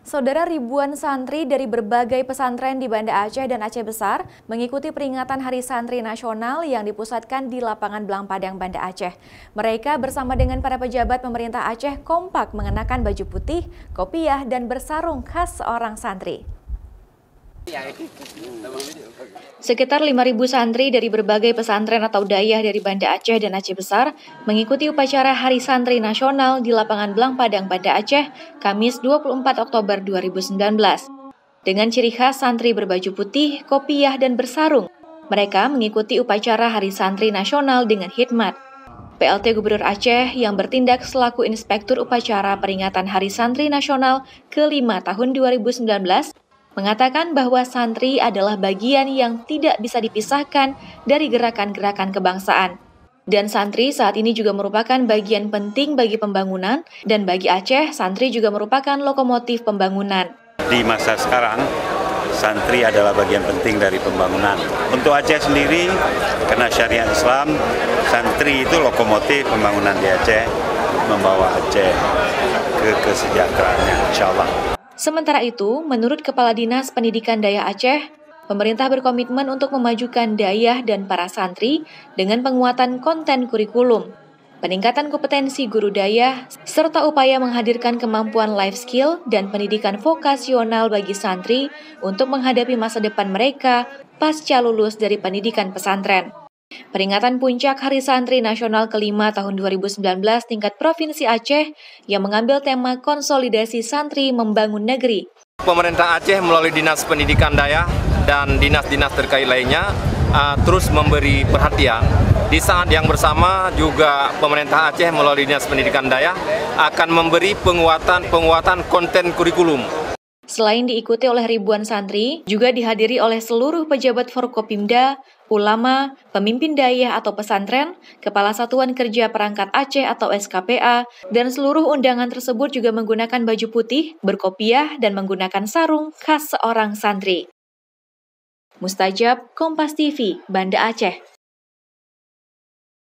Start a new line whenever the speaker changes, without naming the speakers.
Saudara, ribuan santri dari berbagai pesantren di Banda Aceh dan Aceh Besar mengikuti peringatan Hari Santri Nasional yang dipusatkan di lapangan Blang Padang, Banda Aceh. Mereka bersama dengan para pejabat pemerintah Aceh kompak mengenakan baju putih, kopiah, dan bersarung khas seorang santri. Sekitar 5.000 santri dari berbagai pesantren atau dayah dari Banda Aceh dan Aceh Besar mengikuti upacara Hari Santri Nasional di lapangan Blang Padang, Banda Aceh, Kamis 24 Oktober 2019. Dengan ciri khas santri berbaju putih, kopiah, dan bersarung, mereka mengikuti upacara Hari Santri Nasional dengan hikmat. PLT Gubernur Aceh yang bertindak selaku Inspektur Upacara Peringatan Hari Santri Nasional ke-5 tahun 2019 mengatakan bahwa santri adalah bagian yang tidak bisa dipisahkan dari gerakan-gerakan kebangsaan. Dan santri saat ini juga merupakan bagian penting bagi pembangunan, dan bagi Aceh, santri juga merupakan lokomotif pembangunan.
Di masa sekarang, santri adalah bagian penting dari pembangunan. Untuk Aceh sendiri, karena syariat Islam, santri itu lokomotif pembangunan di Aceh, membawa Aceh ke kesejahteraannya, insya Allah.
Sementara itu, menurut Kepala Dinas Pendidikan Dayah Aceh, pemerintah berkomitmen untuk memajukan dayah dan para santri dengan penguatan konten kurikulum, peningkatan kompetensi guru dayah, serta upaya menghadirkan kemampuan life skill dan pendidikan vokasional bagi santri untuk menghadapi masa depan mereka pasca lulus dari pendidikan pesantren. Peringatan puncak Hari Santri Nasional ke-5 tahun 2019 tingkat Provinsi Aceh yang mengambil tema konsolidasi santri membangun negeri.
Pemerintah Aceh melalui Dinas Pendidikan Dayah dan dinas-dinas terkait lainnya terus memberi perhatian. Di saat yang bersama juga pemerintah Aceh melalui Dinas Pendidikan Dayah akan memberi penguatan konten kurikulum.
Selain diikuti oleh ribuan santri, juga dihadiri oleh seluruh pejabat Forkopimda, ulama, pemimpin dayah atau pesantren, Kepala Satuan Kerja Perangkat Aceh atau SKPA, dan seluruh undangan tersebut juga menggunakan baju putih, berkopiah, dan menggunakan sarung khas seorang santri. Mustajab, Kompas TV, Banda Aceh.